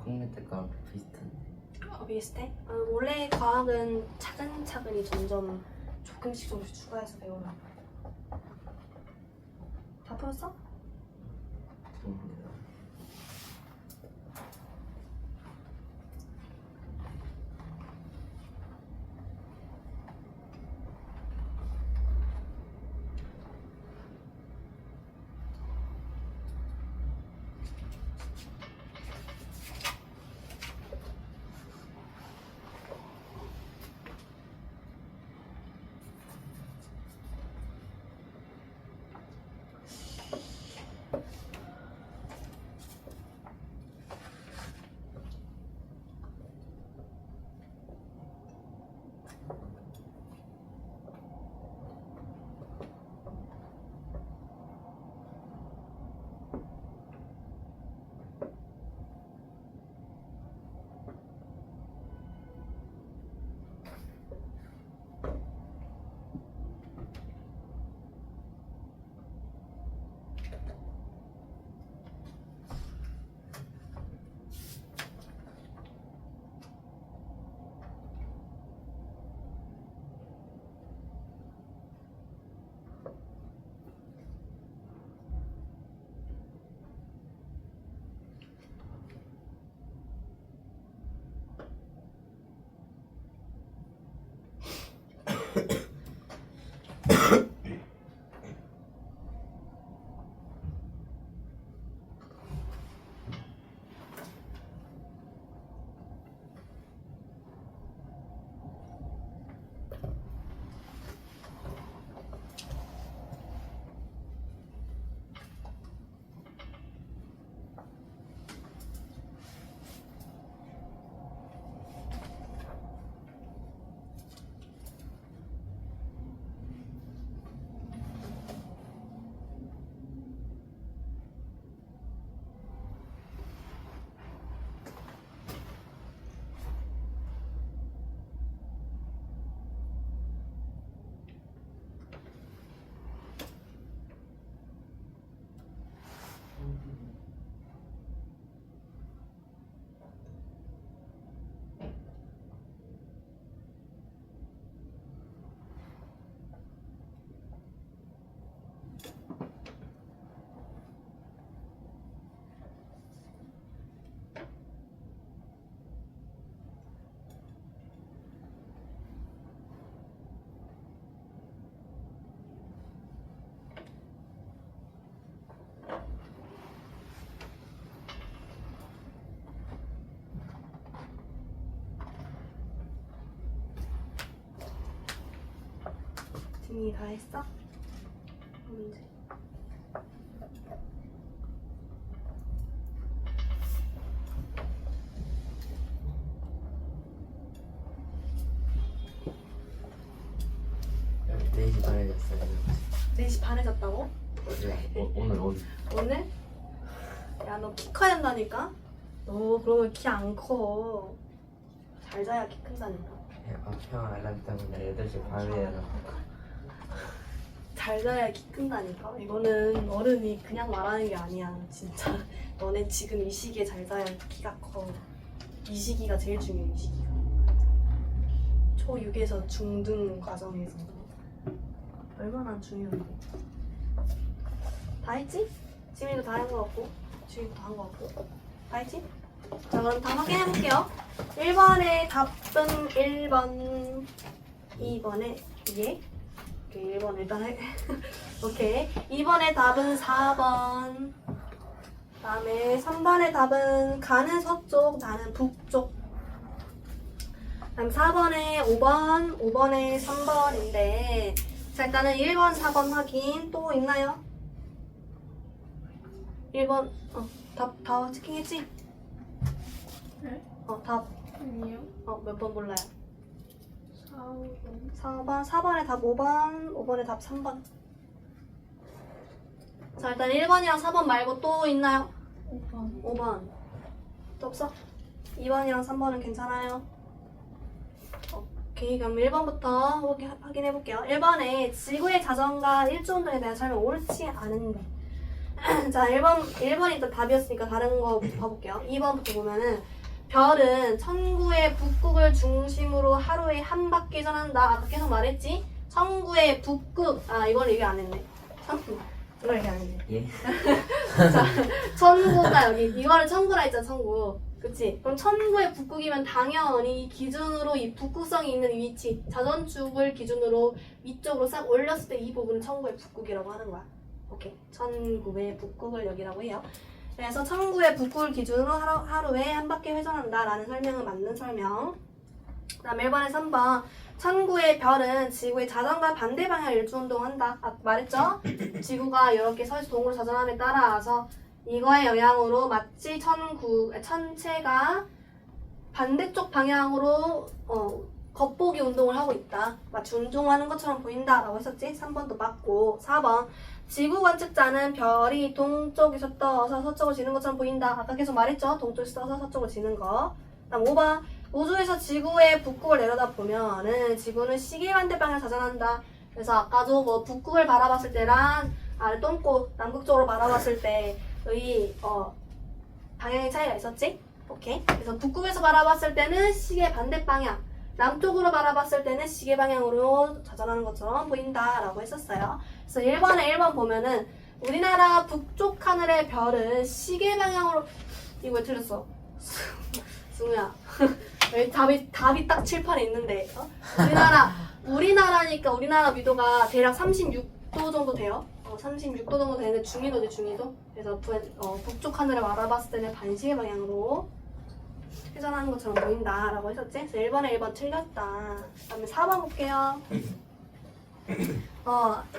6학년 때 거랑 비슷한데. 비슷해? 원래 과학은 차근차근히 점점 조금씩 추가해서 배우는 거야. 다 풀었어? 지민이 다 했어? 문제. 여기 4시 반에 잤어요. 4시 반에 잤다고? 네, 오늘. 오늘? 야, 너 키 커야 된다니까? 너 그러면 키 안 커. 잘 자야 키 큰다니까. 형 알람 때문에 8시 반에 일어나. 잘 자야 키 큰다니까? 이거는 어른이 그냥 말하는 게 아니야. 진짜. 너네 지금 이 시기에 잘 자야 키가 커. 이 시기가 제일 중요해, 이 시기가. 초6에서 중등 과정에서. 얼마나 중요한데. 다 했지? 지민이도 다 한 거 같고, 지민이도 다 한 거 같고. 다 했지? 자, 그럼 다 확인해볼게요. 1번의 답은 1번, 2번의 2에 오케이, 1번 일단 해. 오케이. 2번의 답은 4번. 그 다음에 3번의 답은 가는 서쪽, 나는 북쪽. 그 다음 4번에 5번, 5번에 3번인데 자, 일단은 1번, 4번 확인. 또 있나요? 1번, 답 다 체킹했지? 네? 답, 아니요. 몇 번 몰라요? 4번. 4번, 4번에 답 5번, 5번에 답 3번. 자, 일단 1번이랑 4번 말고 또 있나요? 5번. 5번. 또 없어? 2번이랑 3번은 괜찮아요? 오케이, 그럼 1번부터 확인해 볼게요. 1번에 지구의 자전과 일주운동에 대한 설명 옳지 않은데. 자, 1번이 일단 답이었으니까 다른 거 봐볼게요. 2번부터 보면은 별은 천구의 북극을 중심으로 하루에 한 바퀴 전한다. 아까 계속 말했지? 천구의 북극. 아, 이걸 얘기 안 했네. 이걸 얘기 안 했네. 예. 자, 천구가 여기 이거를 천구라 했잖아. 천구. 그치? 그럼 천구의 북극이면 당연히 기준으로 이 북극성이 있는 위치, 자전축을 기준으로 위쪽으로 싹 올렸을 때 이 부분은 천구의 북극이라고 하는 거야. 오케이. 천구의 북극을 여기라고 해요. 그래서 천구의 북극을 기준으로 하루에 한 바퀴 회전한다 라는 설명은 맞는 설명. 그 다음 1번에 3번. 천구의 별은 지구의 자전과 반대 방향 일주운동한다. 아, 말했죠? 지구가 이렇게 서에서 동으로 자전함에 따라서 이거의 영향으로 마치 천체가 반대쪽 방향으로 겉보기 운동을 하고 있다. 마치 운동하는 것처럼 보인다 라고 했었지? 3번도 맞고. 4번. 지구 관측자는 별이 동쪽에서 떠서 서쪽으로 지는 것처럼 보인다. 아까 계속 말했죠? 동쪽에서 떠서 서쪽으로 지는 거. 다음 5번. 우주에서 지구의 북극을 내려다보면은 지구는 시계 반대 방향을 자전한다. 그래서 아까도 뭐 북극을 바라봤을 때랑 아래 똥꼬 남극쪽으로 바라봤을 때의 방향의 차이가 있었지? 오케이. 그래서 북극에서 바라봤을 때는 시계 반대 방향, 남쪽으로 바라봤을 때는 시계 방향으로 자전하는 것처럼 보인다라고 했었어요. 그래서 1번 보면은 우리나라 북쪽 하늘의 별은 시계 방향으로. 이거 왜 틀렸어? 승우야. 왜 답이 딱 칠판에 있는데. 우리나라니까 우리나라 위도가 대략 36도 정도 돼요. 36도 정도 되는데 중위도지, 중위도. 그래서 북쪽 하늘을 바라봤을 때는 반시계 방향으로 회전하는 것처럼 보인다라고 했었지? 그래서 1번에 1번 틀렸다. 그 다음에 4번 볼게요.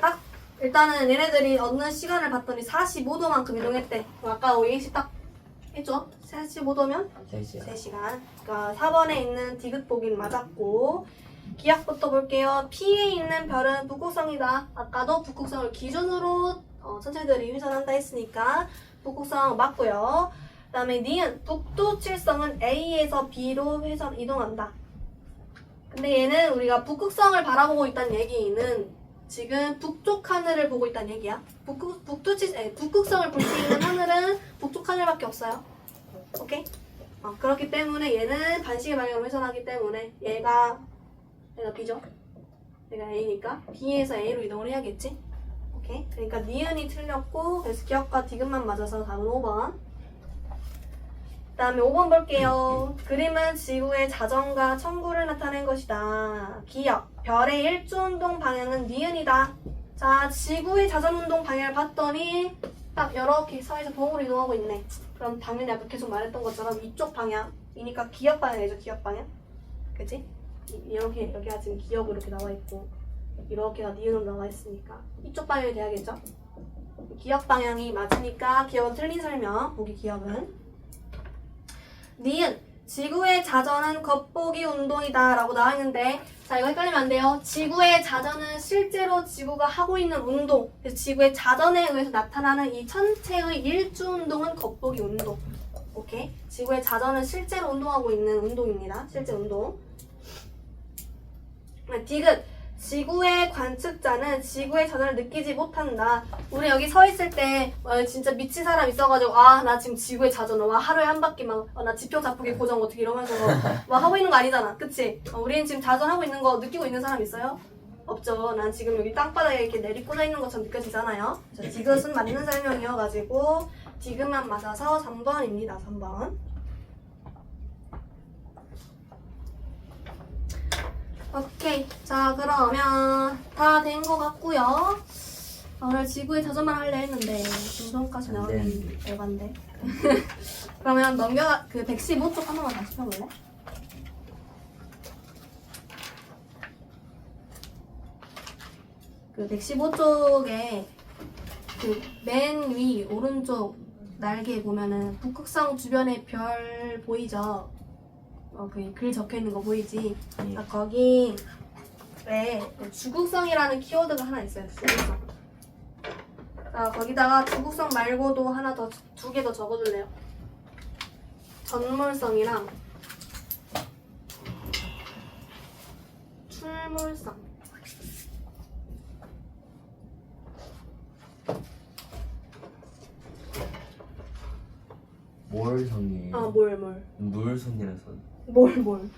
딱 일단은 얘네들이 얻는 시간을 봤더니 45도만큼 이동했대. 아까 OAC 딱 했죠? 45도면 3시간. 그러니까 4번에 있는 디귿 보기는 맞았고. 기억부터 볼게요. P에 있는 별은 북극성이다. 아까도 북극성을 기준으로 천체들이 회전한다 했으니까 북극성 맞고요. 그 다음에 니은 북두 칠성은 A에서 B로 이동한다. 근데 얘는 우리가 북극성을 바라보고 있다는 얘기는 지금 북쪽 하늘을 보고 있다는 얘기야. 북극성을 볼 수 있는 하늘은 북쪽 하늘밖에 없어요. 오케이? 그렇기 때문에 얘는 반시계 방향으로 회전하기 때문에 얘가 B죠? 얘가 A니까 B에서 A로 이동을 해야겠지? 오케이? 그러니까 니은이 틀렸고 그래서 기억과 디귿만 맞아서 답은 5번. 그 다음에 5번 볼게요. 그림은 지구의 자전과 천구를 나타낸 것이다. 기억. 별의 일주운동 방향은 니은이다. 자, 지구의 자전운동 방향을 봤더니 딱 이렇게 서에서 동으로 이동하고 있네. 그럼 당연히 아까 계속 말했던 것처럼 이쪽 방향이니까 기억 방향이죠. 기억 방향. 그치? 이렇게 여기가 지금 기억으로 이렇게 나와 있고 이렇게가 니은으로 나와 있으니까 이쪽 방향이 돼야겠죠? 기억 방향이 맞으니까 기억은 틀린 설명. 보기 기억은. 니은 지구의 자전은 겉보기 운동이다 라고 나와 있는데 자 이거 헷갈리면 안 돼요. 지구의 자전은 실제로 지구가 하고 있는 운동. 그래서 지구의 자전에 의해서 나타나는 이 천체의 일주 운동은 겉보기 운동. 오케이? 지구의 자전은 실제로 운동하고 있는 운동입니다. 실제 운동. 디귿 지구의 관측자는 지구의 자전을 느끼지 못한다. 우리 여기 서 있을 때 진짜 미친 사람 있어가지고 나 지금 지구의 자전을 하루에 한 바퀴 나 지표 자쁘게 고정 어떻게 이러면서 하고 있는 거 아니잖아. 그치? 우리는 지금 자전하고 있는 거 느끼고 있는 사람 있어요? 없죠. 난 지금 여기 땅바닥에 이렇게 내리꽂아 있는 것처럼 느껴지잖아요. 디귿은 맞는 설명이어가지고 디귿만 맞아서 3번입니다. 3번. 오케이. 자, 그러면 다 된 것 같고요. 오늘 지구의 자전만 할래 했는데 중성까지 나오는 에반데. 그러면 그 115쪽 한 번만 다시 펴볼래? 그 115쪽에 그 맨 위 오른쪽 날개 보면은 북극성 주변에 별 보이죠? 그 글 적혀 있는 거 보이지? 거기 왜 주국성이라는 키워드가 하나 있어요. 주국성. 자, 거기다가 주국성 말고도 하나 더, 2개 더 적어줄래요? 전몰성이랑 출몰성. 뭘 몰성이에요. 뭘. 물손이라서. 뭘.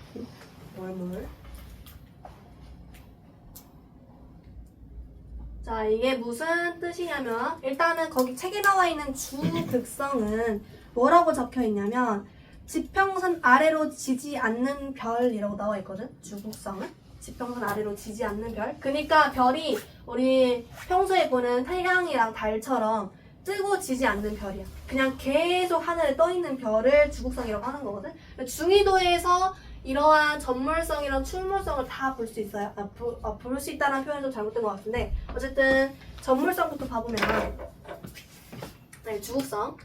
자, 이게 무슨 뜻이냐면 일단은 거기 책에 나와 있는 주극성은 뭐라고 적혀 있냐면 지평선 아래로 지지 않는 별이라고 나와 있거든. 주극성은 지평선 아래로 지지 않는 별. 그러니까 별이 우리 평소에 보는 태양이랑 달처럼 뜨고 지지 않는 별이야. 그냥 계속 하늘에 떠 있는 별을 주극성이라고 하는 거거든. 중위도에서 이러한 전물성이랑 출물성을 다 볼 수 있어요. 볼 수 있다는 표현이 좀 잘못된 것 같은데 어쨌든 전물성부터 봐보면 네, 주극성.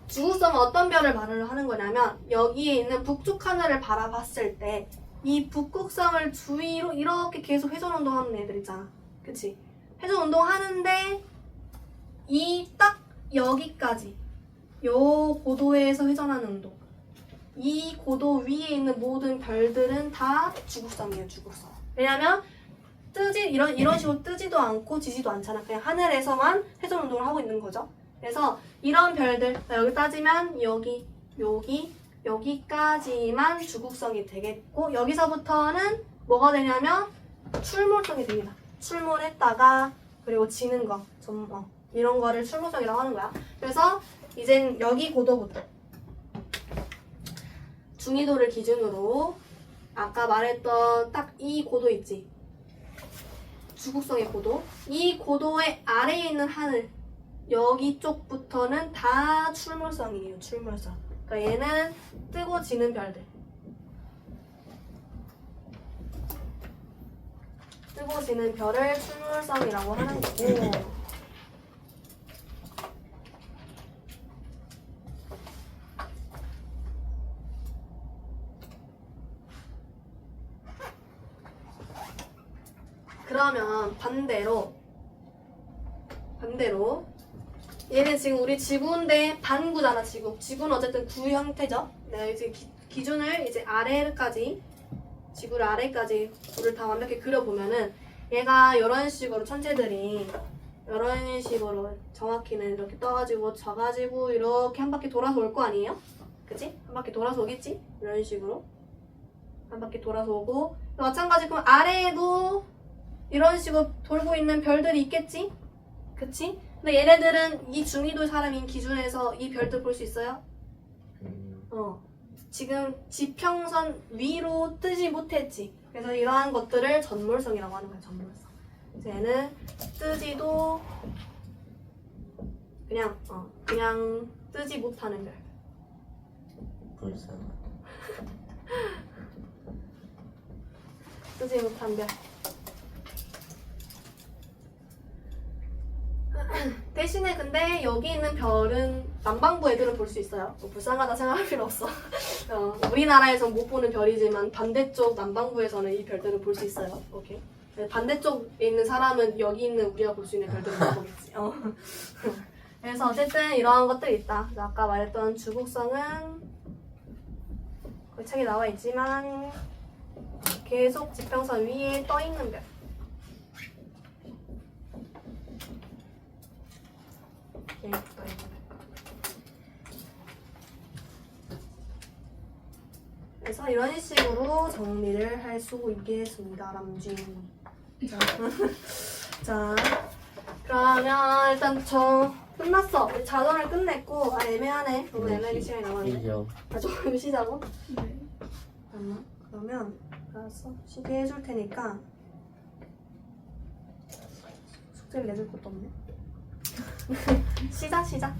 주극성은 어떤 별을 말을 하는 거냐면 여기에 있는 북쪽 하늘을 바라봤을 때 이 북극성을 주위로 이렇게 계속 회전운동하는 애들 있잖아. 그치? 회전운동하는데 이 딱 여기까지 요 고도에서 회전하는 운동 이 고도 위에 있는 모든 별들은 다 주극성이에요. 주극성. 왜냐면 이런 식으로 뜨지도 않고 지지도 않잖아. 그냥 하늘에서만 회전 운동을 하고 있는 거죠. 그래서 이런 별들 여기 따지면 여기까지만 주극성이 되겠고 여기서부터는 뭐가 되냐면 출몰성이 됩니다. 출몰했다가 그리고 지는 거 이런 거를 출몰성이라고 하는 거야. 그래서 이젠 여기 고도부터 중위도를 기준으로 아까 말했던 딱 이 고도 있지? 주극성의 고도. 이 고도의 아래에 있는 하늘 여기 쪽부터는 다 출몰성이에요. 출몰성. 그러니까 얘는 뜨고 지는 별들. 뜨고 지는 별을 출몰성이라고 하는 거고 그러면 반대로 얘는 지금 우리 지구인데 반구잖아. 지구는 어쨌든 구 형태죠. 내가 이제 기준을 이제 아래까지 지구를 아래까지 구를 다 완벽히 그려보면은 얘가 이런 식으로 천체들이 이런 식으로 정확히는 이렇게 떠가지고 져가지고 이렇게 한 바퀴 돌아서 올 거 아니에요? 그치? 한 바퀴 돌아서 오겠지? 이런 식으로 한 바퀴 돌아서 오고 마찬가지 그럼 아래에도 이런 식으로 돌고 있는 별들이 있겠지? 그치? 근데 얘네들은 이 중위도 사람인 기준에서 이 별들 볼 수 있어요? 지금 지평선 위로 뜨지 못했지. 그래서 이러한 것들을 전물성이라고 하는 거야. 전물성. 그래서 얘는 뜨지도 그냥 뜨지 못하는 별. 불쌍. 뜨지 못한 별. 대신에 근데 여기 있는 별은 남반구 애들은 볼 수 있어요. 뭐 불쌍하다 생각할 필요 없어. 우리나라에선 못 보는 별이지만 반대쪽 남반구에서는 이 별들을 볼 수 있어요. 오케이. 반대쪽에 있는 사람은 여기 있는 우리가 볼 수 있는 별들을 못 보겠지. 그래서 어쨌든 이러한 것들이 있다. 그래서 아까 말했던 주극성은 그 책에 나와 있지만 계속 지평선 위에 떠 있는 별. 그래서 이런 식으로 정리를 할 수 있겠습니다. 람쥐. 자, 그러면 일단 저 끝났어. 우리 자전을 끝냈고 애매하네. 너무 애매하게 시간이 남았네. 시죠. 조금 쉬자고? 네. 잠깐만. 그러면 알았어. 쉬게 해줄 테니까 숙제를 내줄 것도 없네. 시작.